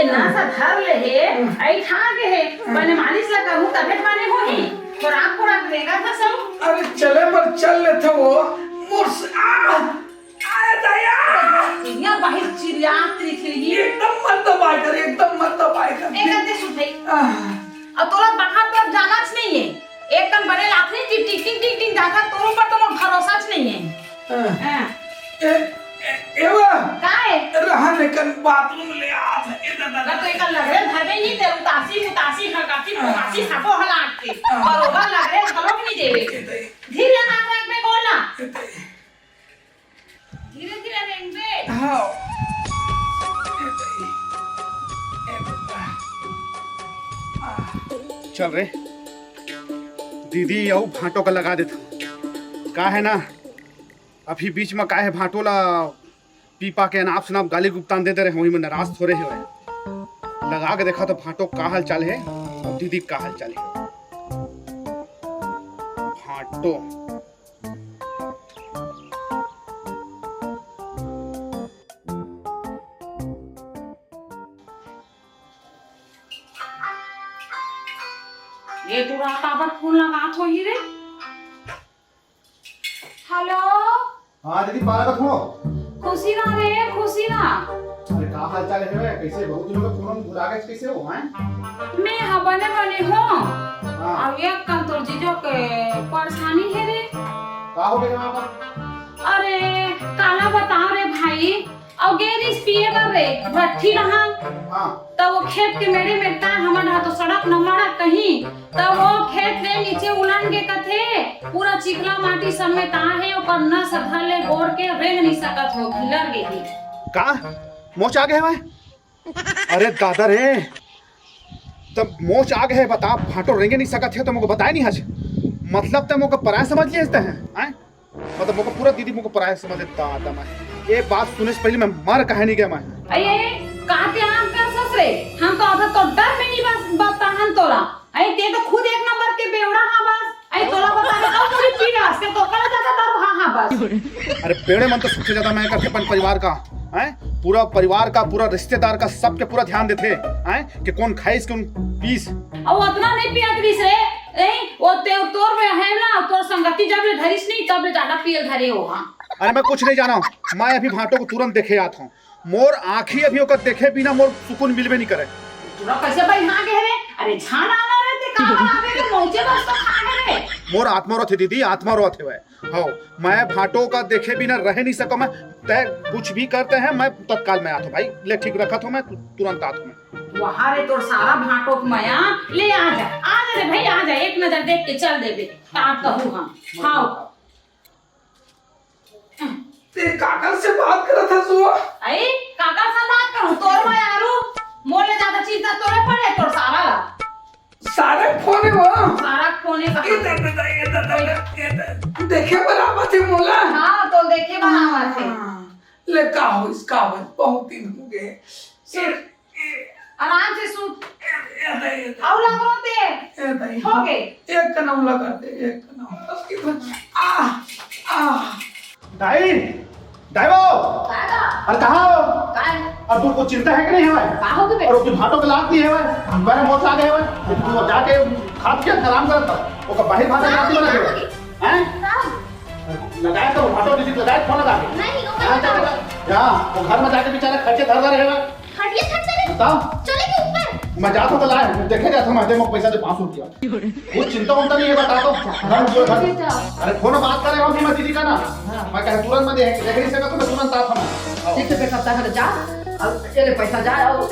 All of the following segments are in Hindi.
ये नासा धर ले है आई ठा के है बने मालिश ला करूं तबे माने हो ही तो रात को रात देगा था सब। अरे चले पर चल ले थे वो मुर्स आया दया चिड़िया बाहर चिड़िया त्रिखली एकदम मत दबाई कर एक अंते सुधई अब तोला बाहर तो जाना च नहीं है एकदम बने लाखनी टिक टिक टिक टिक जाता तोरो पर तो भरोसा च नहीं है। हां एवा काय रहने कर बाथरूम ले आ ना तो एक लग रहे धरबे नहीं ते उतासी हकासी साको हलाते बरोबर लग रहे हलो नहीं देवे धीरे ना रख में बोलना धीरे रेंग पे हां चल रे दीदी यू भाटो का लगा देता का है ना अभी बीच में का है भाटो ला पीपा के नाप शनाप गाली गुप्तान देते रहे वही में नाराज थोड़े हो रहे लगा के देखा तो भाटो का हाल चाल है और दीदी का हाल चाल है। भाटो ये तू रात आबर फोन लगा थो ही रे। हेलो हाँ दीदी बाला का फोन खुशी ना रे खुशी ना अरे का हाल चाल है कैसे बहुत दिनों का फोन भुला गए कैसे हो हैं मैं हबने बने हो हां अब एक कंतोर जीजो के परेशानी है रे। का हो गया वहां पर अरे काला बताओ रे भाई और गेरिस पिए कर रे रठी रहा हां तो वो खेत के मेरे में ता हमारा तो सड़क न मड़ा कहीं तो वो खेत के नीचे उलट के कथे पूरा चिकला माटी सब में ता है ऊपर न सधले गोड़ के रेंग नहीं सकत हो खिलर गई का मोच आ गए हैं अरे दादा रे तब मोच आ गए है बता भाटो रेंगे नहीं सकत है तो मुझको बताया नहीं आज मतलब तो मुझको पराया समझ लिए हैं हैं मतलब मुझको पूरा दीदी मुझको पराया समझ दादा मैं ये बात सुनने से पहले मैं मर कहे नहीं गया मैं अये काते आम कर ससरे हम तो अगर तो डर में नहीं बस बताहन तोला अये ते तो खुद एक नंबर के बेवड़ा हां बस अये तोला बता दे पूरी पीड़ा से तो कल ज्यादा डर हां बस अरे बेड़े मन तो सबसे ज्यादा मैं करते अपन परिवार का हैं पूरा परिवार का पूरा रिश्तेदार का सबके पूरा ध्यान देते हैं कि कौन खाइस कौन पीस अब उतना नहीं पियत रिस रे नहीं वो ते तोर में है ना तोर संगति जब ले धरिस नहीं तब ले ज्यादा पियल धरे हो हां। अरे मैं कुछ नहीं जाना मैं अभी भाटो को तुरंत देखे आता हूँ मोर आँखी अभी ओकर देखे बिना मोर सुकून मिलबे नहीं करे तोरा कैसे भाई हां के रे अरे छान आना रे ते का आवे के पहुंचे बस तो खा रे मोर आत्मा रो थे दीदी आत्मा रो थे हाँ मैं भाटो का देखे बिना रह नहीं सका मैं तय कुछ भी करते हैं मैं तत्काल में आता हूँ भाई ले ठीक रखा था मैं तुरंत आता हूँ मैं वहां रे तोर सारा भाटो माया ले आ जा रे भाई आ जा एक नजर देख के चल देबे तात कहू हम हां ते काका से बात कर था सो अरे काका से बात करूं तोर मैं आरू मोले ज्यादा चिंता तोरे पड़े तोर सारा ला सारे फोन वो सारा फोने का देखे बराबर थे मोला हां तो देखे बनावा थे ले का हो इसका बहुत दिन हो गए सिर आराम से सूत आओ लगो ते हो गए एक कनम लगा दे एक कनम उसकी आ दाई दाईबो काका अरे कहाँ हो काय अब तुमको चिंता है कि नहीं है भाई का हो गए और उसकी भाटों के लात नहीं है भाई मेरे मोच आ गए भाई तू जाके खाद के आराम करता वो का बाहर भाषा जाती हो ना हैं लगाए तो भाटो दीदी लगाए फोन लगा के नहीं वो हां वो घर में जाके बेचारे खर्चे धर रहे हैं हटिए खट चले बताओ चले के ऊपर मैं जाता हूं तो लाए देखे जाता हूं मैं दे पैसा दे 500 रुपया वो चिंता उनका नहीं है बता दो अरे फोन बात कर रहे हो मैं दीदी का ना मैं कह तुरंत मैं देख नहीं सकता तो मैं तुरंत आता हूं ठीक है बेटा तहर जा अब ये ले पैसा जा और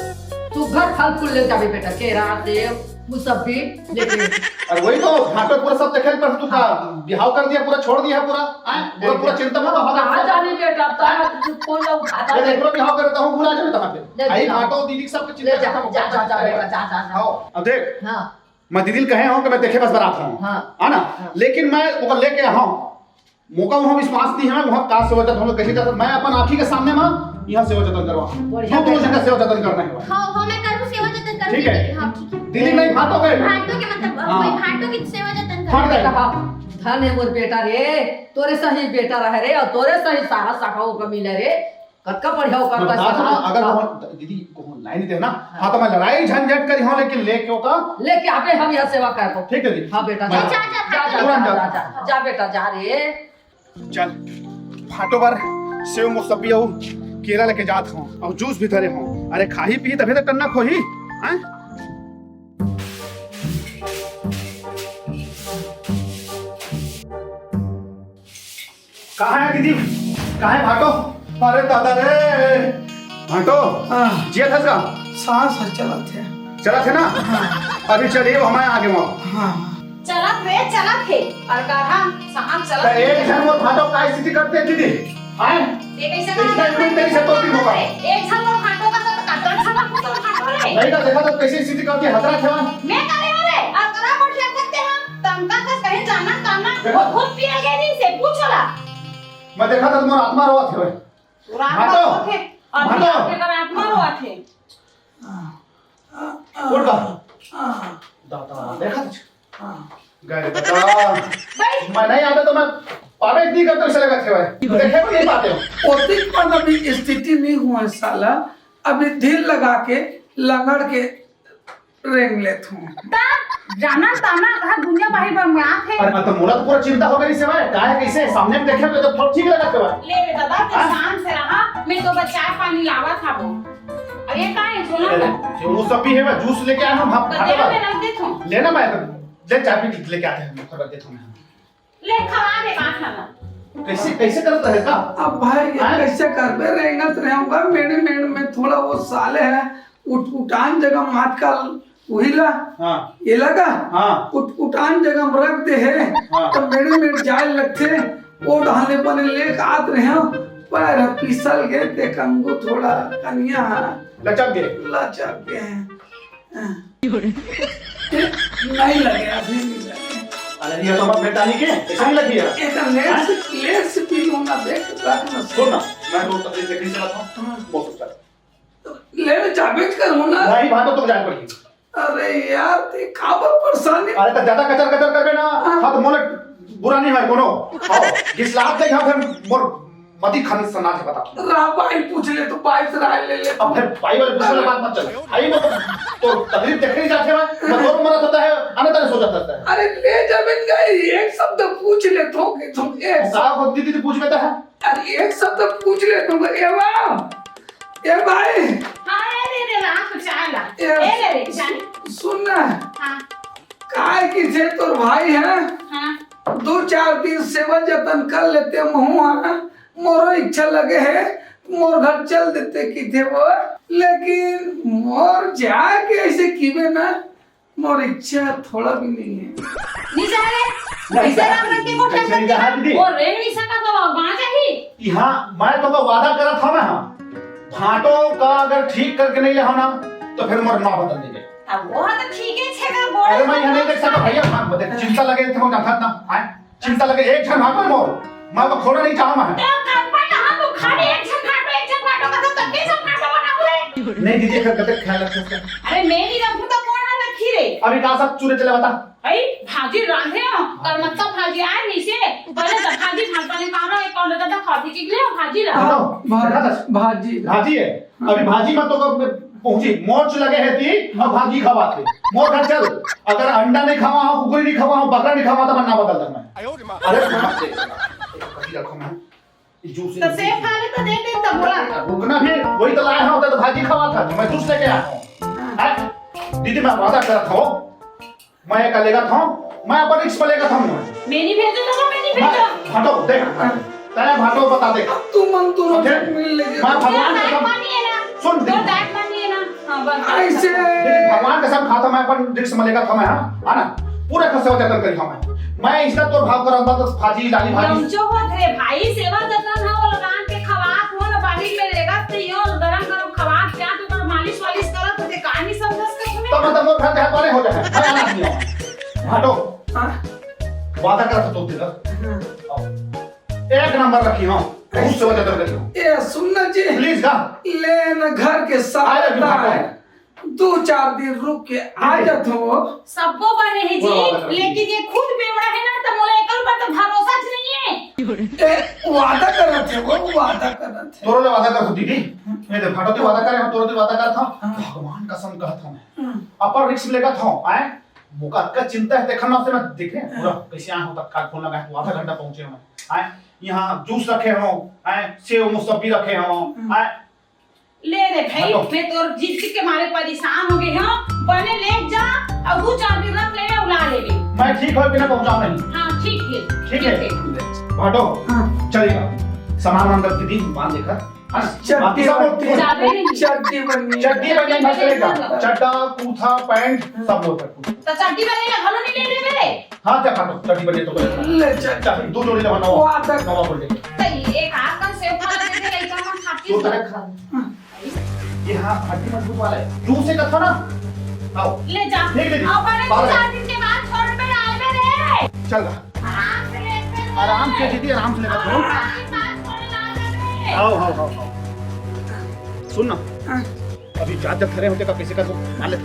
तू घर फल फूल ले जाबे बेटा केरा सेब मुसब्बी लेके अरे वही तो भाटो पूरा सब देखे पर तू का बिहाव कर दिया पूरा छोड़ दिया पूरा पूरा पूरा चिंता में कहां जाने बेटा तारा फोन ला उठाता मैं देख लो बिहाव करता हूं भूला जावे तहां पे आई भाटो दीदी सब के ले चिंता जा जा जा बेटा जा जा आओ अब देख हां मैं दीदी कहे हूं कि मैं देखे बस बरात हूं हाँ। है ना लेकिन मैं वो लेके आया हूं मौका वहां विश्वास नहीं है वहां का सेवा जतन हम लोग कहीं जाते मैं अपन आंखी के सामने में यहां सेवा जतन करवा बढ़िया तो जगह सेवा जतन करना है हां मैं करूं सेवा जतन करूं ठीक है। हां ठीक है दीदी नहीं भाटो गए भाटो के मतलब हाँ। कोई भाटो की सेवा जतन हाँ, करूं कहा धन है मोर बेटा रे तोरे सही बेटा रहे रे और तोरे सही सारा सखाओ का मिले रे कतका बढ़िया मैं कर बता तो ना, अगर वो दीदी को लाइन दे ना, हाँ तो मैं लड़ाई झंझट करी हूँ, लेकिन लेके का लेके आके हम यहाँ सेवा कर दो। ठीक है दीदी। हाँ बेटा मैं- जा जा बेटा जा रे। चल फाटो बार सेव मुसब्बी हो केला लेके जात हूँ और जूस भी धरे हूँ। अरे खाही पी तभी तो कन्ना खोही हैं? कहाँ है दीदी, कहाँ है भाटो? अरे दादा रे भाटो, जिया था इसका सांस चला थे। चला थे ना? अभी चलिए वो हमारे आगे वहाँ। हाँ चला थे और कहा साहब तो चला एक जन वो भाटो का स्थिति करते हैं दीदी, हैं? ये कैसे इसका इम्यून तेरी से तो तीन होगा। एक छन वो फाटो का तो कतन छन वो तो फाटो रे नहीं तो देखा तो कैसी स्थिति करती है, हजरा थे वहाँ। मैं करे वाले और करा मोट सकते हैं तमका का कहीं जाना करना देखो। खुद पिया गया नहीं से पूछला मैं देखा था तुम्हारा आत्मा रोआ थे भाई। रात भाटो, को थे और भाटो। आपके घर आत्मा रोआ थे उठ का दादा देखा था गए बता मैं नहीं आता तो मैं पावे नहीं करता उसे लगा थे भाई, देखे भी नहीं पाते हो। ओतिक पर अभी स्थिति नहीं हुआ साला, अभी धीर लगा के लंगड़ के रेंग लेत हूँ। जाना ताना कहा दुनिया बाहर बंगा थे अरे तो मोला तो पूरा चिंता हो गई से भाई, काहे कैसे सामने में देखे तो थोड़ा ठीक लगा थे भाई। ले बे दादा तो शाम से रहा मैं तो बच्चा पानी लावा था वो अब ये का है सुना वो सब भी है, मैं जूस लेके आया हूं, भाग बता मैं रख देता हूं लेना मैं ले चाय पी लेके आते हैं, मैं खबर देता हूं। ले खवा दे का खाना कैसे कैसे करता है का? अब भाई ये कैसे करबे, रेंगत रहूंगा मेरे में थोड़ा वो साले है उठान जगह मात का वही ला हां ये लगा हां उठान जगह में रख दे है हाँ। तो मेरे में जाल लगते वो ढाले बने ले आत रहे पैर फिसल गए ते कंगू थोड़ा कनिया लचक गए लचक गए हैं। नहीं लगे अभी नहीं लगे। अरे ये तो मत बेटा नहीं के कैसे नहीं लगी है? एक लेस पी लूंगा देख रखना सुन ना मैं तो तकलीफ देखने चला था बहुत अच्छा ले जाबे करूं ना। नहीं बात तो तुम जान पड़ेगी। अरे यार ते काबर परेशानी अरे तो ज्यादा कचर कचर करबे ना हां तो मोले बुरा नहीं भाई कोनो आओ गिसलात दे हम फिर मोर मती खाने सना के बता रा भाई पूछ ले तो भाई से राय ले ले। अब फिर भाई वाले दूसरे बात मत चल भाई में तो तकलीफ देखने जाते हैं मैं दोनों मरत होता है आने तरह सोचा था। अरे ले जाबे गए एक शब्द पूछ ले तो कि तुम एक साहब को दीदी पूछ लेता है। अरे एक शब्द पूछ ले तुम ए भाई हां ले ला कुछ आला ए, ले रे जानी सुन ना हां काय की थे तोर भाई है हां 2-4 दिन सेवा जतन कर लेते महुआ मोरो इच्छा लगे है मोर घर चल देते की थे वो, लेकिन मोर जाके ऐसे कीवे ना मोर इच्छा थोड़ा भी नहीं है। नहीं जा रे ऐसे राम के को कैसे नहीं जा दीदी? और रेंग नहीं सका तो बाजा ही यहाँ मैं तो वादा करा था मैं हाँ भाटो का अगर ठीक करके नहीं ले ना तो फिर मोर ना बदल देंगे। अब वो तो ठीक है छेगा बोल अरे मैं यहाँ नहीं देख सकता भैया हाँ देख चिंता लगे थे वो ना ना हाँ चिंता लगे एक क्षण भाटो मोर मैं वो खोना नहीं चाहा मैं तो कंपन हम तो खाली एक छन काटो का तो तब भी सब काटो बना हुए नहीं दीदी फिर कते ख्याल रखो उसका। अरे मैं नहीं रखूं तो कौन है रखी रे अभी कहा सब चूरे चले बता भाई भाजी रांधे हो कर मतलब भाजी आए नीचे पहले तो भाजी ढालपाने कारो एक और दादा खाती के लिए भाजी ला भाजी भाजी है अभी भाजी में तो पहुंची मोर्च लगे है थी और भाजी खवा थे मोर घर चल अगर अंडा नहीं खावा हो कुकुरी नहीं खावा हो बकरा नहीं खावा तो मैं ना बदल दे मैं अरे कहीं रखो मैं जूस तो सेब खा ले तो दे दे तब बोला रुकना भी वही तो लाया होता तो भाजी खवा था मैं जूस लेके आया हूं दीदी मैं वादा कर रहा हूं मैं एक लेगा था मैं अपन रिक्स पर लेगा था मैं नहीं भेजो तो मैं नहीं भेजो भाटो देख तेरा भाटो बता दे तू मन तू मिल लेगे मैं भगवान दाग कसम पानी है ना सुन तो दे दाग पानी है ना हां बस ऐसे भगवान कसम खाता मैं अपन रिक्स में लेगा था मैं हां ना पूरा खसेवा जतन करी मैं इसका तो भाव कराऊंगा तो भाजी लाली भाजी जो हो रे भाई सेवा जतन है वो लगान के खवात हो ना बाड़ी में लेगा तो यो गरम गरम खवात क्या तो कर मालिश वालिश करत तो कहानी समझस के तुम्हें तो मतलब वो घर देहात वाले हो जाए मैं आना नहीं हूं भाटो वादा करा था तो तेरा एक नंबर रखी हूं बहुत सेवा जतन करी हूं ये सुनना जी प्लीज का लेन घर के साथ 2-4 दिन रुक के आ जात हो सबको बने है जी लेकिन ये खुद बेवड़ा है ना तो मोला एकल पर तो भरोसा ज नहीं है वादा करत है वो वादा करत है। तोरो ले वादा कर दीदी मैं दे फाटो ते वादा करे हम तोरो ते वादा कर था भगवान कसम कहत हूं अपन रिस्क लेगा था आए मुका का चिंता है देखना से मैं देखे पूरा कैसे आए हो तत्काल फोन लगा तो आधा घंटा पहुंचे हम आए यहाँ जूस रखे हो आए सेव मौसमी रखे हो आए ले रे भाई मैं तो जिद के मारे परेशान हो गई हूं बने ले जा और 2-4 दिन रख ले उला लेगी मैं ठीक हो बिना पहुंचाऊं नहीं हां ठीक है भाटो चलेगा सामान अंदर दीदी बांध देकर चड्डी बनी चलेगा चड्डा कूथा पैंट सब लोग तो चड्डी बनेगा भलो नहीं ले रे हाँ क्या फाटो चड्डी बने तो ले चल दो जोड़ी लगा नवा बोल दे तो एक आकन से फल दे दे लइका मन खाती तो तरह खा ये हाँ हड्डी मजबूत वाला है जूस से कथा ना आओ ले जा और बने 4 दिन के बाद 100 रुपए डाल में रे चल रहा आराम से ले आराम से दीदी आराम से लेकर चलो आओ सुन ना अभी जात जब खड़े होते का कैसे का तो मान ले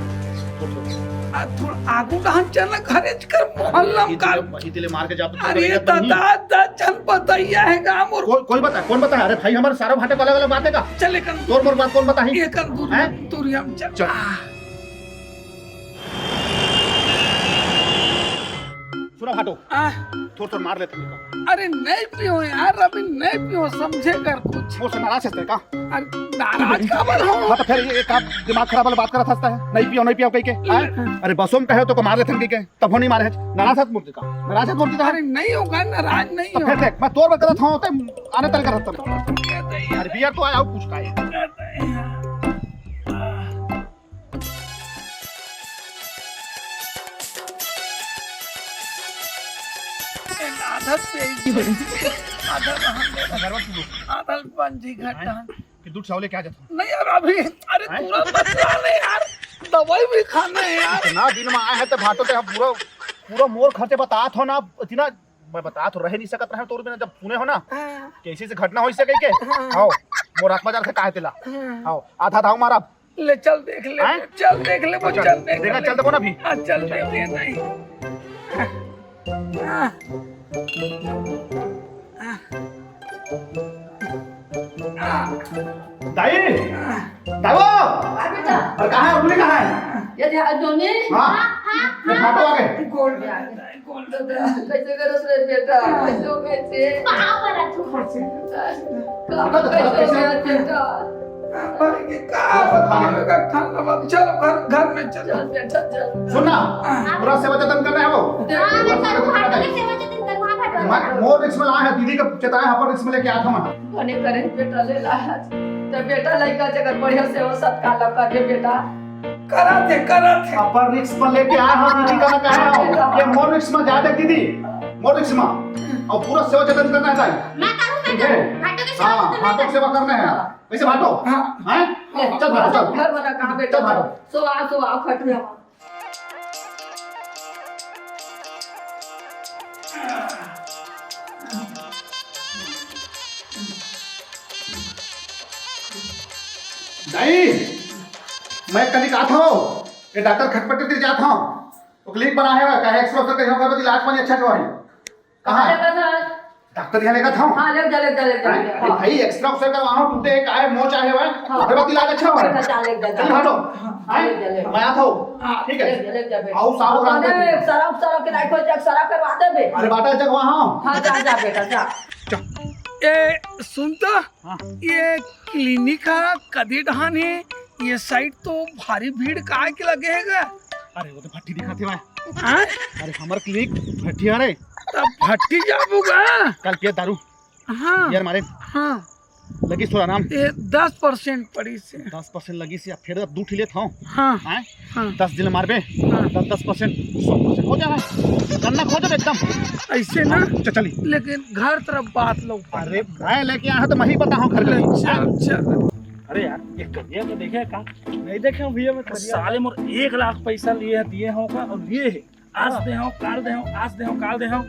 थोड़ा आगू कहां चलना खरेज कर मोहल्ला का वही दिले मार के जा अरे दादा चल बताइया है गांव और कोई बता कौन बता अरे भाई हमारे सारा भाटे अलग अलग बातें का चले कर तोर मोर बात कौन बता ही ये कर दूर हैं दूर हम चल सुनो भाटो थोड़ा मार लेते हैं अरे नहीं पियो यार अभी नहीं पियो समझे कर कुछ वो से नाराज है का अरे नाराज का बन हो हाँ तो फिर ये एक आप दिमाग खराब वाला बात कर रहा था नहीं पियो कहीं के अरे बसों में कहे तो मार लेते हैं तब वो नहीं मारे नाराज है मूर्ति का नाराज है मूर्ति का अरे नहीं होगा नाराज नहीं तो फिर देख मैं तोर में करता हूँ आने तल कर रहा अरे बियर तो आया पूछता है आधा पंजी घटा कि दूध चावले क्या जाता नहीं यार अभी अरे तुरंत बचला नहीं यार दवाई भी खाना है यार ना दिन में आए हैं तो भाटो ते पूरा पूरा मोर खर्चे बतात हो ना इतना मैं बता तो रह नहीं सकत रहे तोर बिना जब सुने हो ना कैसे से घटना हो सके के आओ मोर आत्मा जार के काहे तेला आओ आधा धाव मारा ले चल देख ले चल देख ले वो चल देख देखा चल देखो ना भी चल देख ले नहीं दाई दाओ बेटा और कहां है उन्हें कहां है ये ध्यान दोने हां ये फाटो आ गए गोल्ड कैसे करो रे बेटा कैसे कहां पर है तू कैसे बेटा भाई का खाना चलो घर में चलो बेटा चल सुनना पूरा सेवा जतन कर रहे हो हां मैं करूं हाथ के सेवा जतन कर वहां बैठो मोर रिक्स में आया है दीदी का चेताया पर रिक्स में लेके आया था मैं बने करे बेटा ले ला तो बेटा लड़का जगह बढ़िया सेवा सत्कार लगा के बेटा करा थे अपर रिक्स पर लेके आया हो दीदी का ना कहा हो ये मोर रिक्स में जा दे दीदी मोर रिक्स में और पूरा सेवा जतन करना है मैं करूं हाथ के सेवा हां जतन हाथों सेवा करना है वैसे भाटो हैं चल भाटो चल घर वाला कहां बेटा चल भाटो सो आ खट में नहीं मैं कल आता हूँ ये डॉक्टर खटपटी से जाता हूँ वो क्लिनिक बना है कहे एक्सप्लोर करके हम कर इलाज पानी अच्छा करवाए कहाँ है डॉक्टर यहाँ लेकर था हां ले जा भाई एक्स्ट्रा ऑक्सर करवाओ टूटे एक आए मोच आए हुए फिर बाद इलाज अच्छा हुआ चल हटो मैं आता हूँ ठीक है आओ साहब रात में सारा के राखो चेक सारा करवा देबे अरे बाटा चक वहाँ हां जा बेटा जा ए सुनता ये क्लिनिक का कदी ढहान है ये साइड तो भारी भीड़ काहे के लगेगा अरे वो तो भट्टी दिखाते हुए हाँ अरे हमारे क्लिनिक भट्टी आ रहे तब भट्टी जाबूगा कल पिया दारू हाँ यार मारे हाँ लगी थोड़ा नाम ये 10% पड़ी से 10% लगी से फिर अब 2 ठिले था हाँ हैं हाँ 10 दिन मारबे 10% 100% हो जाए गन्ना खो जाए एकदम ऐसे ना चली लेकिन घर तरफ बात लो अरे मैं लेके आया तो मैं ही बताऊं घर के चल अरे यार ये करिया तो देखे का नहीं देखे हो भैया मैं साले मोर 1 लाख पैसा लिए दिए हो का और लिए है आज दे हो काल दे हो आज दे हो काल दे हो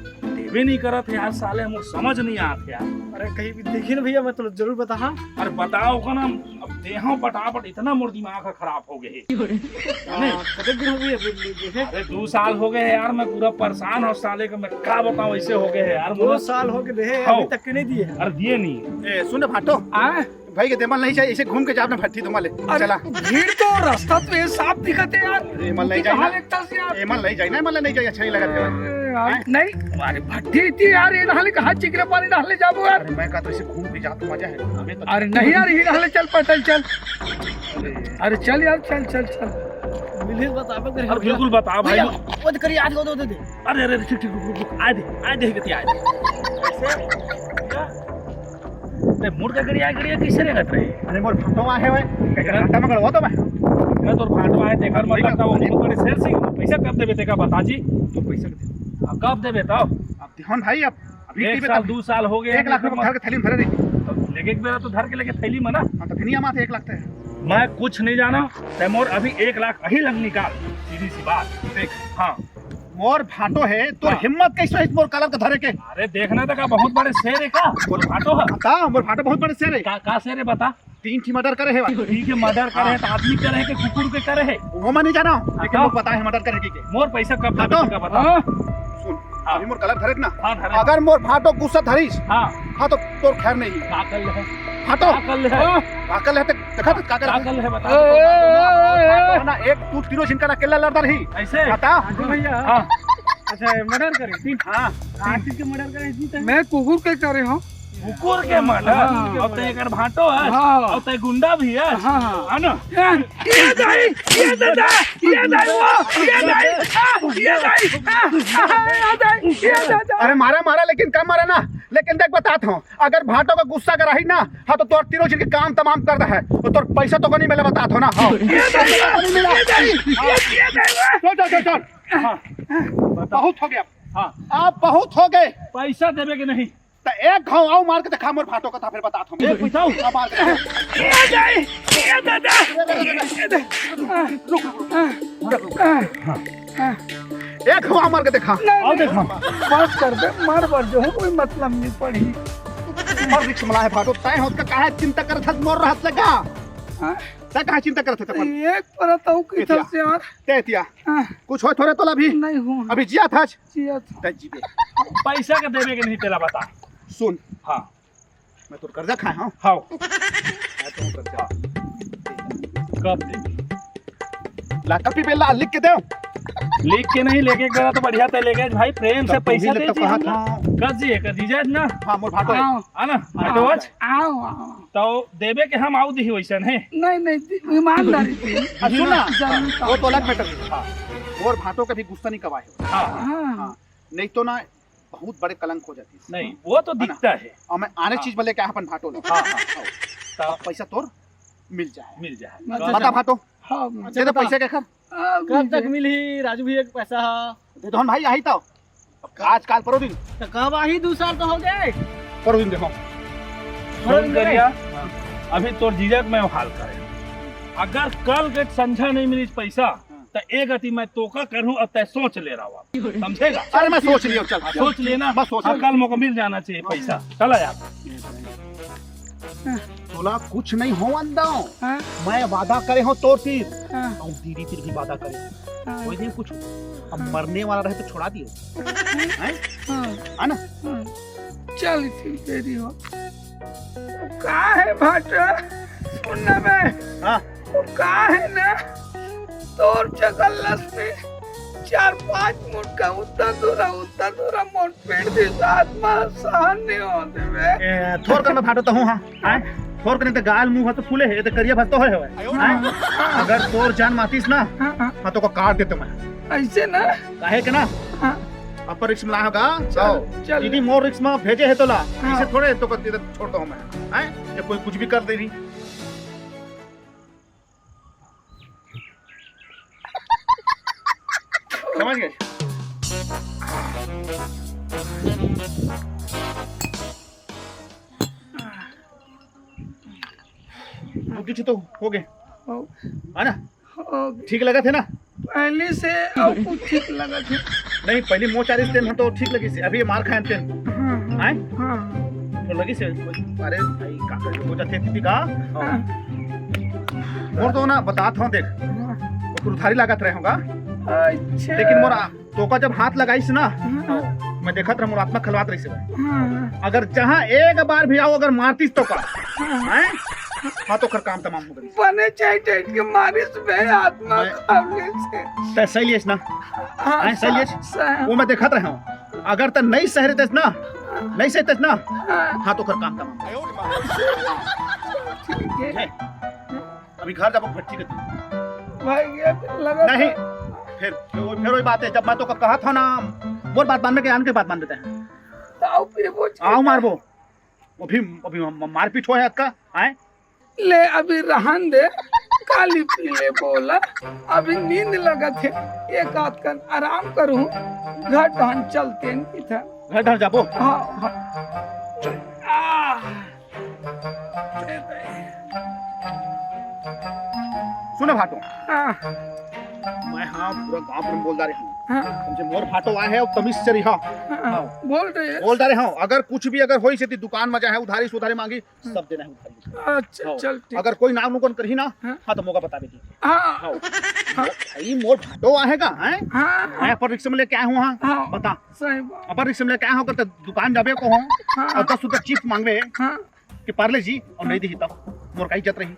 देवे नहीं करत है यार साले, हमको समझ नहीं आत यार। अरे कहीं भी देखी ना भैया, मैं तो जरूर बता। हाँ अरे बताओ का ना, अब देहा पटापट इतना मोर दिमाग खराब हो गए। कतक दिन हो गई है देखे? अरे 2 साल हो गए यार, मैं पूरा परेशान हूँ साले का, मैं क्या बताऊँ ऐसे हो गए है यार। 2 साल हो गए देहे, हाँ। अभी तक के नहीं दिए। अरे दिए नहीं। ए सुन भाटो, भाई के देमल नहीं चाहिए, इसे घूम के जाप ना भट्टी तुम्हारे चला। भीड़ तो रास्ता तो ये साफ दिखत है यार। एमल नहीं कहाँ चाहिए, लगता से यार? एमल नहीं चाहिए, एमल नहीं चाहिए, अच्छा नहीं लगा तेरा। नहीं अरे भट्टी थी यार, ये नहाले कहाँ चिकरे पानी नहाले जाबो यार। अरे मैं कहा तो इसे घूम के जा तो मजा है हमें तो। अरे नहीं यार, ये नहाले चल पैदल चल। अरे चल यार, चल चल चल। मिले बता पे अरे बिल्कुल बताओ भाई। वो तो करिए, आज को दे दे। अरे अरे ठीक ठीक रुक, आ दे गति आ दे मुड़ का गड़िया किसे रे गत रहे। अरे मोर फोटो है भाई, घंटा मगर वो तो मैं मैं तो फाटो आए तेकर मतलब वो बहुत बड़े शेर से पैसा कब देबे तेका बता जी। तो पैसा अब कब देबे तो अब ध्यान भाई, अब अभी 1 साल 2 साल हो गए। 1 लाख रुपए धर के थैली में भरे रही। तो लेके एक बेरा तो धर के लेके थैली में ना। हां तो फिनिया माथे 1 लाख थे। मैं कुछ नहीं जाना, तैमोर अभी 1 लाख अही लग निकाल, सीधी सी बात देख। हाँ मोर भाटो है तो हाँ। हिम्मत कैसे है मोर कलर का धरे के। अरे देखना तो का बहुत बड़े शेर है का बोल फाटो है बता, मोर भाटो बहुत बड़े शेर है। का शेर है बता। 3 थी मर्डर करे है भाई। ठीक है मर्डर करे है तो आदमी करे है कि कुकुर के करे है वो मैं नहीं जाना, लेकिन वो पता है मर्डर करे की के। मोर पैसा कब फाटो देबे का बता। सुन अभी मोर कलर धरे ना, हाँ, धरे। अगर मोर भाटो गुस्सा धरीस हाँ हां तो तोर खैर नहीं। का कल है, भाटो का कल है, अकल है तो देखा तो का का कल है बता। ना एक तू तीनों जिनका अकेला लड़ता रही ऐसे बता। भैया हाँ अच्छा मर्डर करे, हां 8 चीज के मर्डर करे जीता। मैं कुकुर के करे हूँ। कुकुर के मर्डर अब ते एकर भाटो है हाँ। अब ते गुंडा भी है। हाँ हाँ है ना। ये दाई, ये दादा, ये दाई वो, ये दाई, ये दाई, ये दाई, ये दादा। अरे मारा मारा लेकिन कम मारा ना। लेकिन देख बताता हूँ, अगर भाटो का गुस्सा कर रही ना हाँ तो तोर तीनों जिनके काम तमाम कर रहा है तो तोर पैसा तो नहीं मिला बताता हूँ ना। हाँ चल हाँ बहुत हो गया, हाँ आप बहुत हो गए। पैसा देवे कि नहीं। तो एक घाव आओ मार के दिखा मोर भाटो का था फिर बताता हूँ। एक पैसा अब मार के ये दाई, ये दादा। एक घाव मार के दिखा। आओ देखो बस कर दे, मर बर जो है कोई मतलब नहीं पड़ी। और रिक्स मला है भाटो तय हो का काहे चिंता करत हस मोर रहत लगा। हाँ? तय काहे चिंता करत हस अपन एक परत आऊ किधर से यार। तेतिया हाँ, कुछ हो थोड़े तो अभी नहीं हूँ अभी जिया था जिया था। तय जीबे। पैसा के देवे कि नहीं तेरा बता। सुन हाँ मैं तो कर्जा खाए हूँ। हाँ कब देवी ला कॉपी पे ला लिख के दे। लिख के नहीं लेके गया तो बढ़िया ते लेके भाई प्रेम से पैसा दे दी कहा हम था। कर जी कर दीजिए ना। हाँ मोर भाटो है। आओ, है ना तो आज आओ, आओ। तो देवे के हम आऊ दी वैसन है। नहीं नहीं ईमानदारी थी। सुन ना जरूर था। वो तो अलग मैटर है। और भाटो का भी गुस्सा नहीं कवाए। हाँ हाँ नहीं तो ना बहुत बड़े कलंक हो जाती है। नहीं वो तो दिखता है। और मैं आने चीज बोले क्या अपन भाटो लो। हाँ हाँ तो पैसा तोर मिल जाए। मिल जाए। बता भाटो हाँ दे दे पैसे के खर कब तक मिली राजू भैया के पैसा? दे दो भाई आई तो आज काल परो दिन तो कब आही 2 साल तो हो गए। परो दिन देखो। फोन करिया अभी तोर जीजा के मैं हाल करे। अगर कल के संझा नहीं मिली पैसा तो एक गति मैं तोका करूं अब तय सोच ले रहा हूँ समझेगा। अरे मैं सोच लिया चल सोच लेना बस सोच कल मौका मिल जाना चाहिए पैसा। चला यार तोला कुछ नहीं हो अंदर हाँ, मैं वादा करे हो तोर तीर हाँ, और दीदी फिर भी वादा करे हाँ, कोई नहीं कुछ अब मरने वाला रहे तो छोड़ा दियो हैं हाँ, है ना। हाँ। चल इतनी देरी हो। कहाँ है भाटा सुनना में। हाँ वो कहाँ है ना तोर जगल्लस में 4-5 मुठ का उतना दूरा मोट पेड़ दे आत्मा सहन नहीं होते बे। थोर कर मैं भाटो तो हूँ। हाँ थोर कर तो गाल मुंह तो फूले है तो करिया भस तो है। अगर तोर जान मातीस ना हाँ, हाँ, हाँ तो को काट देते मैं ऐसे ना। काहे के ना हाँ, अपर रिक्स में ला होगा चल, चल। दीदी मोर रिक्स में भेजे है तो ला हाँ। इसे थोड़े तो कर छोड़ दो मैं हैं ये कोई कुछ भी कर दे रही। समझ गए। कुछ तो हो गए हो है ना। हो ठीक लगा थे ना। पहले से और कुछ ठीक लगा था। नहीं पहली मोच आ रही तेन तो ठीक लगी से अभी मार खाए तेन आए तो लगी से अरे भाई का कर हो जाते थी का मोर तो ना बात हूं देख वो उधारी लागत रहे होगा अच्छा लेकिन मोर तो का जब हाथ लगाईस ना मैं देखत रहा मोर आत्मा खलवात रही से अगर जहां एक बार भी आओ अगर मारतीस तो का हैं हाँ तो कर काम तमाम हो गई बने चाहे टाइट के मारिस में आत्मा खावले से ते सही लेस ना हैं सही लेस वो मैं देखत रहा हूं अगर त नहीं सह रहते ना नहीं सहते ना हाँ तो कर काम तमाम ठीक है अभी घर जाबो भट्टी के भाई ये लगा नहीं फिर वही बात है जब मैं तो कहा था ना वो बात मान में के आन के बात मान देते हैं ताऊ पे वो आओ मारबो अभी मारपीट हो है का आए ले अभी रहन दे काली पीले बोला अभी नींद लगा थे एक आध कर आराम करूं घर टहन चलते नहीं था घर जाबो हाँ हाँ सुनो भाटो हाँ मैं हाँ पूरा गांव में बोल रहा हूँ हाँ समझे मोर भाटो आए है तमीज से रहा हाँ बोल रहे हैं बोल रहे हूँ अगर कुछ भी अगर होई से दुकान में जाए उधारी सुधारी मांगी सब देना है उधारी अच्छा चल ठीक अगर कोई नाम नुकन करही ना हाँ। हाँ तो मौका बता देगी हाँ भाई मोर भाटो आएगा हैं हाँ मैं पर रिक्शा में लेके आया हूँ हाँ। हाँ बता सही बात अपन रिक्शा में लेके आया हूँ तो दुकान जाबे को हूँ हाँ। और 10 रुपये चिप्स मांगवे हाँ कि पार्ले जी और नहीं दी तब मोर का इज्जत रही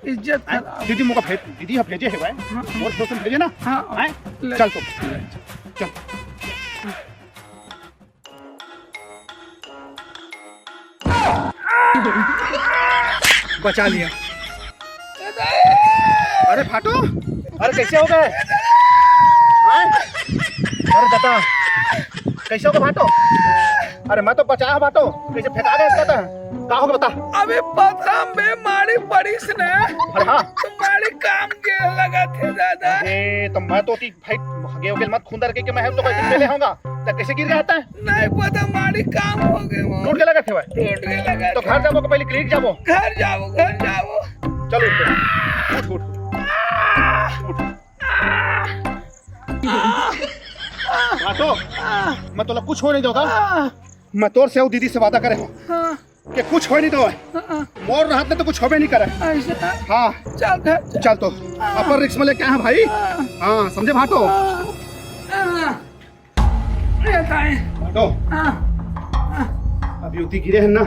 इज्जत हैं? खराब दीदी मोका भेज दीदी हाँ भेजे है भाई हाँ। मोर दोस्त भेजे ना हाँ। हैं? ले। चल तो चल बचा लिया अरे फाटो अरे कैसे हो गए हैं? अरे बता कैसे हो गए फाटो अरे मैं तो बचाया फाटो कैसे फेंका गया इसका का हो गया बता अबे पता बे मारी पड़ीस ने अरे हाँ तुम्हारे काम के लगा थे दादा अरे तो मैं तो भाई भागे हो गए मत खूंदर के मैं तो कैसे पहले होगा तो कैसे गिर गया था नहीं पता मारी काम हो गए वो टूट के लगा थे भाई टूट के लगा तो घर जाबो पहले क्लिनिक जाबो घर जाओ चलो उठ उठ तो मैं तो कुछ हो नहीं दूंगा मैं तोर से दीदी से वादा करे हूँ कि कुछ हो नहीं दो मोर रात में तो कुछ होबे नहीं करे ऐसा हाँ चल घर चल तो अपर रिक्स में लेके आया भाई हाँ समझे भाटो भाटो अभी उती गिरे हैं ना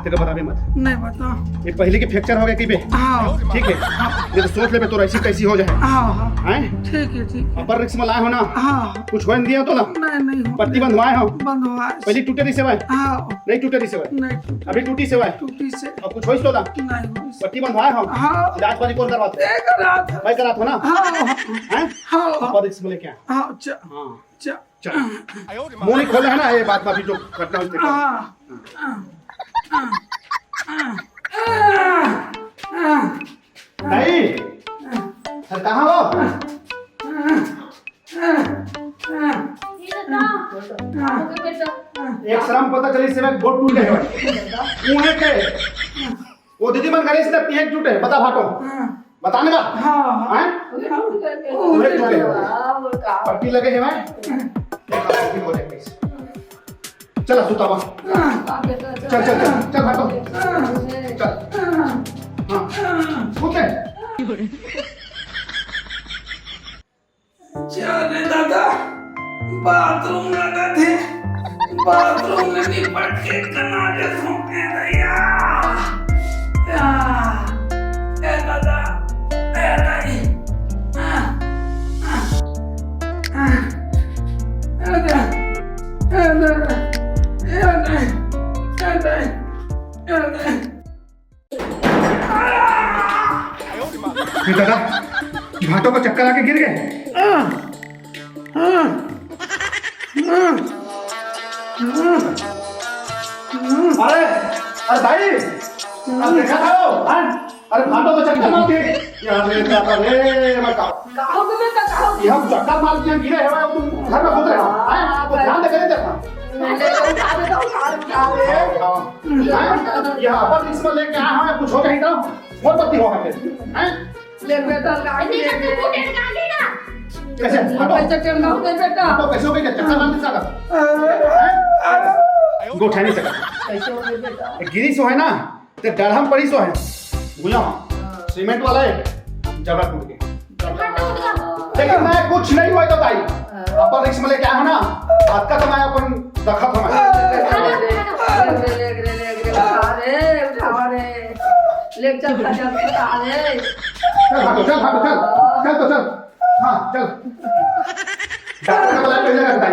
तेरे बता भी मत नहीं बताओ ये पहले की फ्रैक्चर हो गया कि बे हाँ ठीक है ये तो सोच ले बे तो ऐसी कैसी हो जाए हाँ हैं ठीक है ठीक अपर रिक्स में लाए हो ना हाँ कुछ हो नहीं दिया तो ना नहीं हो पट्टी बंधवाए हो बंद हुआ पहली टूटे दी सेवाएं हाँ नहीं टूटे दी सेवाएं नहीं अभी टूटी सेवाएं टूटी से अब कुछ होइस तो ना नहीं हुई पट्टी बंधवाए हो हाँ इलाज वाली कौन करवाते एक रात मैं करा था ना हाँ हैं हाँ अपर रिक्स में लेके आए हाँ चल हाँ चल चल मुंह नहीं खोला है ना ये बात अभी जो घटना हुई थी नहीं सर कहाँ हो एक शर्म पता चली से गोट टूट गए मुंह के वो दीदी मन करे इसने पीएक टूटे बता भाटो बताने का हैं पूरे टूटे पट्टी लगे है भाई पट्टी हो जाएगी चल सुतावा चल चल चल चल भाटो चल हाँ उठे चल दादा बाथरूम लगा थे बाथरूम में निपट के कना के सोने दया ए दादा ए नहीं दादा भाटो को चक्कर आके गिर गए अरे अरे भाई अब देखा था वो अरे भाटो को चक्कर मार दिए यार रे दादा रे मैं कहो तो मैं कहो ये हम चक्कर मार दिए गिरे हैं तुम घर में घूम रहे हो हैं तो ध्यान दे के देखना यहाँ पर इसमें लेके आया हमें कुछ हो गई तो बहुत पत्ती होगा फिर हैं ले बेटा गाड़ी नहीं ले तो तू फुटेड़ गाड़ी ना कैसे पैसा टेढ़ा हो गए बेटा तो कैसे हो गई चक्कर मार नहीं सकता गोठा नहीं सकता कैसे हो गए बेटा गिरी सो है ना ते डरहम पड़ी सो है बुझा सीमेंट वाला है जबड़ा टूट गया लेकिन मैं कुछ नहीं हुआ तो भाई अपन रिक्स में लेके आया हूं ना आज का तो मैं अपन दखा था मैं ले चल चल चल तो चल हाँ चल डॉक्टर का बुलाए पहले लगता है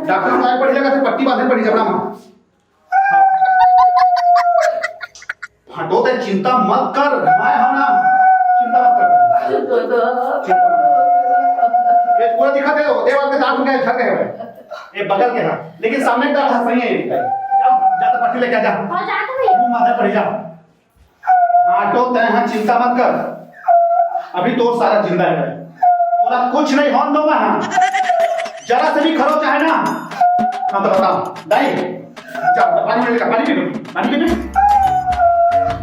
डॉक्टर बुलाए पहले लगा फिर पट्टी बांधे पड़ी जबड़ा मां हटो ते चिंता मत कर मैं हूं ना चिंता मत कर ये पूरा दिखा दे देवाल पे दांत उनका छत है ये बगल के है लेकिन सामने का सही है ये जा तो पट्टी लेके आ जा मुंह माथे पड़ जा हटो ते हां चिंता मत कर अभी तो सारा जिंदा है तोरा कुछ नहीं होने दूंगा हां जरा से भी खरोच है ना हां तो बताओ दाई जाओ पानी में लेकर पानी पी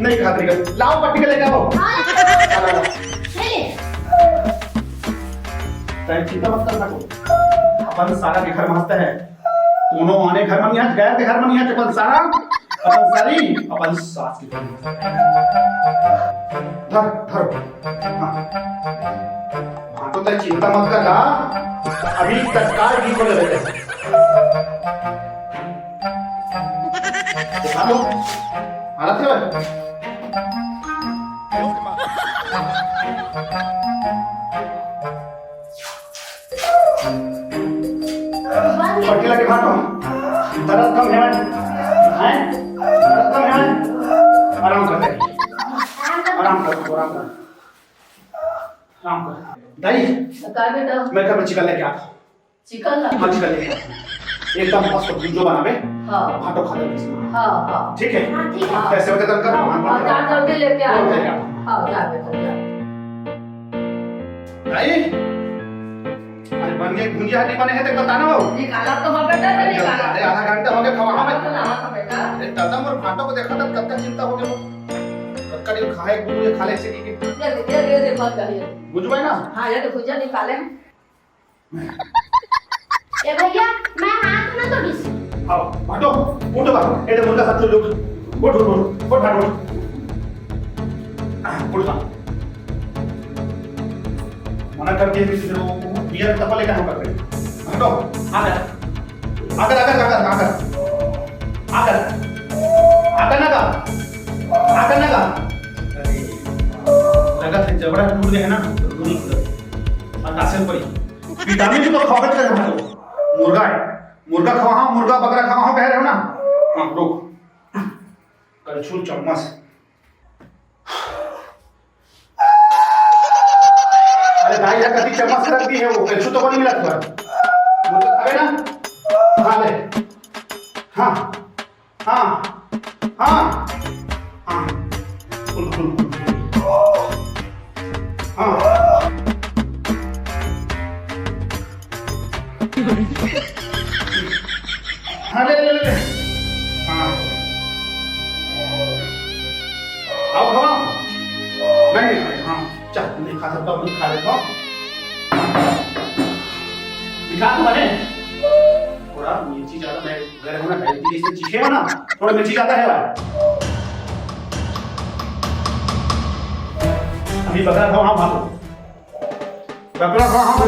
नहीं खाती कर लाओ पट्टी के लेके आओ चिंता मत करना को अपन सारा के घर में हंसते हैं दोनों आने घर में यहाँ गैर के घर में यहाँ अपन सारा अपन सारी अपन सास की घर में धर धर हाँ तो तेरी चिंता मत करना अभी तत्काल ठीक हो जाएगा हेलो हालत है पट्टी लगे भाटो दर्द कम है हैं दर्द कम है आराम कर आराम कर दाई का बेटा मैं घर में चिकन लेके आता चिकन ला हाँ चिकन लेके आता एकदम मस्त जो बनावे हां भाटो खा ले हां हां ठीक है कैसे होते तन कर जा जल्दी लेके आ हां जा बेटा जा दाई अरे बन गए भुंजिया नहीं बने हैं तो बताना वो निकाला तो हो बेटा निकाला अरे आधा घंटा हो गया खवा में बेटा अरे दादा मोर भाटो को देखा था कब तक चिंता हो गया कक्का दिन खाए गुरु खा ले से की दे मत कहिए बुझवाई ना हां ये तो भुजा निकाले ए भैया मैं हाथ ना तोड़ीस आओ भाटो उठो बा ए दे मुर्गा साथ लोग उठ भाटो उठ बा मना करके भी फिर वो बियर तपा लेकर हम कर रहे भाटो आकर ना का लगा थे जबड़ा टूट गए ना तो नहीं खुला और नासेल पड़ी विटामिन तो खावत कर हम लोग मुर्गा है मुर्गा खावा मुर्गा बकरा खावा कह रहे हो ना हां रुक कलछुल चम्मच अरे भाई यार कभी चम्मच रख दी है वो कलछुल तो नहीं मिला था मुर्गा खावे ना खा ले हां हां हां हां खुल हाँ हाँ ले हाँ आओ खाओ नहीं हाँ चल नहीं खा सकता हूँ खा लेता हूँ दिखा तो बने थोड़ा मिर्ची ज्यादा मैं गरम होना हेल्दी इससे चीखेगा ना थोड़ा मिर्ची ज्यादा है भाई अभी बकरा खाओ हाँ भागो बकरा खाओ हाँ भागो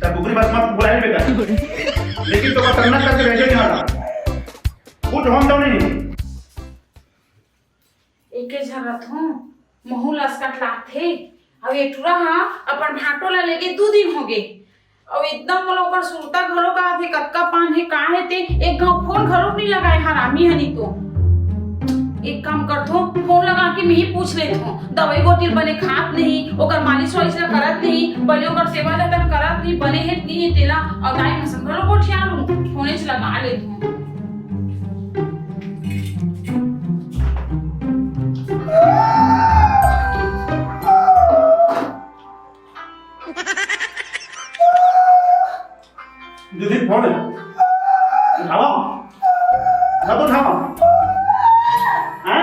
तब बुकरी बात मत बुलाए बेटा लेकिन तो करना करके भेजो नहीं आता कुछ हम तो नहीं एके झगत हूँ महू लसकट लाथे अब एटुरा हाँ अपन भाटो ला लेके 2 दिन हो गए अब एकदम बोलो ओकर सुरता घरो का थे कतका पान है का है ते एक गांव फोन घरो नहीं लगाए हरामी हनी तो एक काम करथो फोन लगा के मैं ही पूछ लेथो दवाई गोटिल बने खात नहीं ओकर मालिश वालिश ला करत नहीं बने ओकर सेवा जतन करत नहीं बने है नहीं है तेला और दाई में संभलो गोठिया लूं फोने से लगा लेथो दीदी फोन उठाओ ना तो उठाओ हैं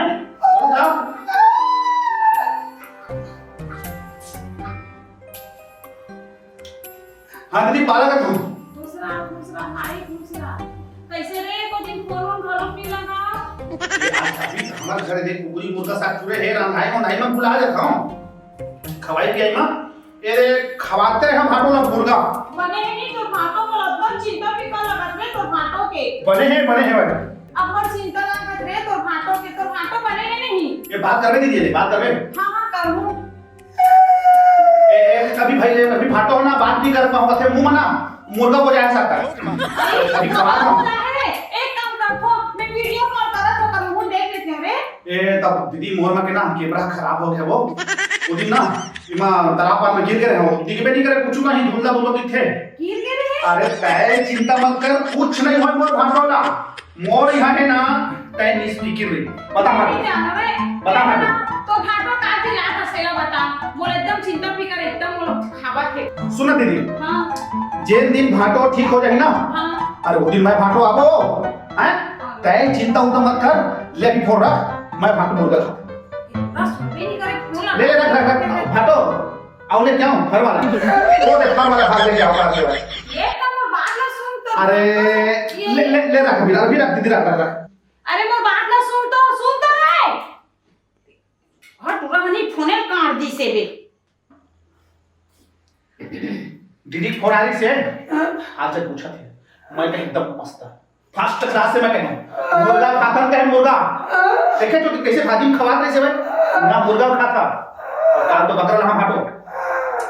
उठाओ हमारे घर देख कुकुरी मुर्गा साथ पूरे है रंधाई में नहीं में बुला जाता हूं खवाई पियाई में ये खवाते हैं भाटो ना मुर्गा बने हैं नहीं तो भाटो को एकदम चिंता भी कर लगत रे तो भाटो के बने हैं भाई अब पर चिंता लगत रे तो भाटो बने हैं नहीं ये बात करवे दीजिए बात करवे हां करूं ए कभी भाई ले कभी भाटो ना बात नहीं कर पाऊंगा थे मुंह में ना मुर्गा को जा सकता है कभी खवा ना एक काम करथो मैं वीडियो कॉल करत हो कर मुंह देख लेते हैं रे ए तब दीदी मोर में के ना कैमरा खराब हो गया वो दिन ना इमा तालाब में गिर गए हो दिख भी नहीं करे कुछ नहीं धुंधला बोलो दिखे गिर गए रे अरे तय चिंता मत कर कुछ नहीं होय मोर भाटोला मोर यहाँ है ना तय निस्पीकिर रही बता नहीं जाना रे बता तो भाटो का दिला था सेला बता मोर एकदम चिंता भी कर एकदम मोर खावा थे सुना दीदी हां जेन दिन भाटो ठीक हो जाए ना हां अरे वो दिन मैं भाटो आबो हैं तय चिंता उतना मत कर ले भी फोड़ रख मैं भाटो मुर्गा खा बस भी नहीं करे बोला ले रख भाटो औले क्या हूं घर वाला वो देख घर वाला भाग ले जाओ बात है ये तो मोर बात ना सुन तो अरे ले रख भी रख दीदी रख अरे मोर बात ना सुन तो रे हट रहनी फोने काट दी से बे दीदी फोन आ रही से आज तक पूछा थे मैं कहीं एकदम मस्त फर्स्ट क्लास से मैं कहीं मुर्गा खाता है मुर्गा देखे तो कैसे भाजी में खवा रहे से भाई ना मुर्गा खाता और काल तो बकरा लहा भाटो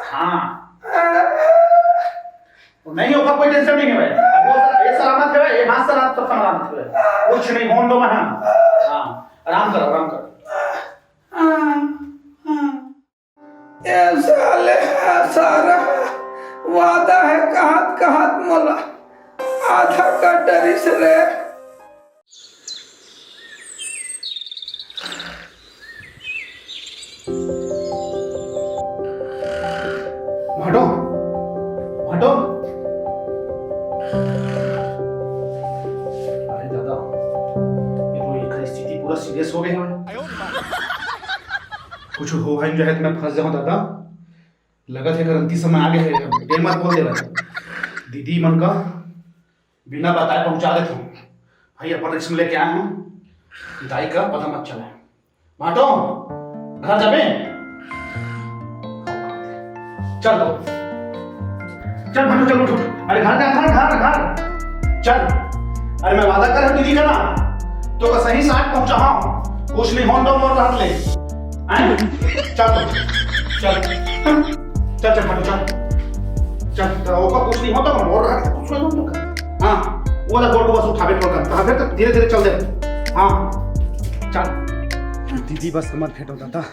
हाँ नहीं होगा कोई टेंशन नहीं है भाई वो ये सलामत है भाई ये हाथ सलामत सब सलामत है कुछ नहीं होने दो मैं हाँ आराम कर साले सारा वादा है कहत मोला आधा का डरिस रे भाटो अरे दादा ये तो एक स्थिति पूरा सीरियस हो गई है कुछ हो भाई जो है तो मैं फंस जाऊं दादा लगा थे गलती समय आगे है डेर मत बोल दे रहा दीदी मन का बिना बताए पहुंचा देता हूँ भाई अपन रिस्क लेके आए हूँ दाई का पता मत चला भाटो घर जाबे चल भाटो चल उठ अरे घर चल अरे मैं वादा कर दीदी का ना तो सही साथ पहुंचा कुछ नहीं होने दो मोर रह ले चल भाटो चल तो ओका कुछ नहीं होता मोर रह कुछ नहीं होता हाँ वो वाला गोल को बस उठावे फिर तो धीरे धीरे चल दे हाँ चल दीदी बस मत फेंटो दादा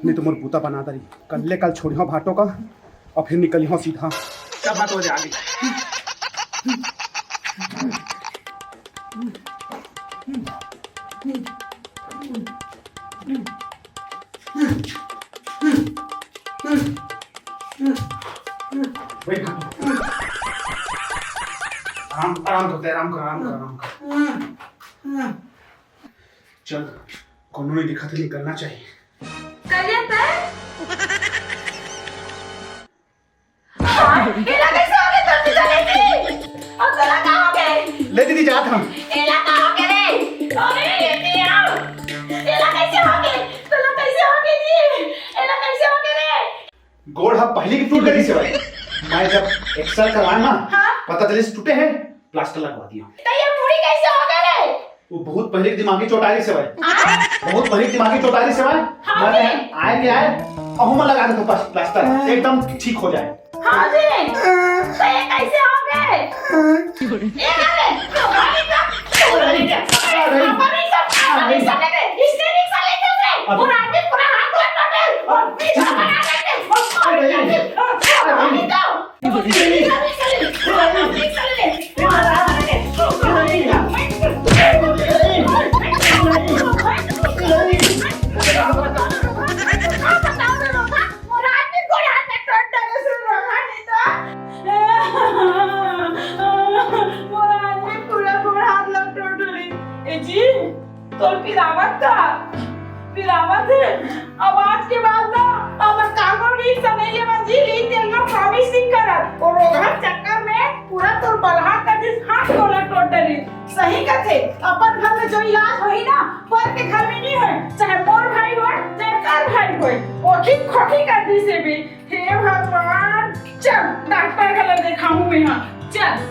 नहीं तो मोर पूता बना दरी कल छोड़ी हो भाटो का और फिर निकली हो सीधा क्या भाटो हो जाएगी आराम कर चल कोनो नहीं दिखा तो निकलना चाहिए करिए पे एला कैसे हो गए तुम चले गए और चला कहां हो गए ले दीदी जात हम एला कहां हो गए अरे ये आओ एला कैसे हो गए जी एला कैसे हो गए रे गोड़ हम पहले की टूट गई से भाई मैं जब एक्सरे करवाया ना पता चले टूटे हैं प्लास्टर लगवा दिया तो ये पूरी कैसे हो गए रे वो बहुत पहले दिमागी चोट आ रही से भाई बहुत पहले दिमागी चोट आ रही से भाई हाँ मैं आए अहू में लगा दे प्लास्टर एकदम ठीक हो जाए हां जी तो ये कैसे हो गए ये अरे तो गाड़ी का इसने रिक्शा लेके गए पूरा आदमी पूरा हाथ टोटल और पीछा बना देते आवाज के बाद ना अब कार्गो रिक्शा नहीं है मंजी ली तेल ना प्रॉमिसिंग करत और रोगा चक्कर में पूरा तो बलहा का जिस हाथ टोला टोटली सही वही का थे अपन घर में जो इलाज होई ना पर के घर में नहीं होए चाहे मोर भाई होए चाहे कर भाई होए ओठी खोटी कर दी से भी हे भगवान चल डॉक्टर का दिखाऊं मैं हां चल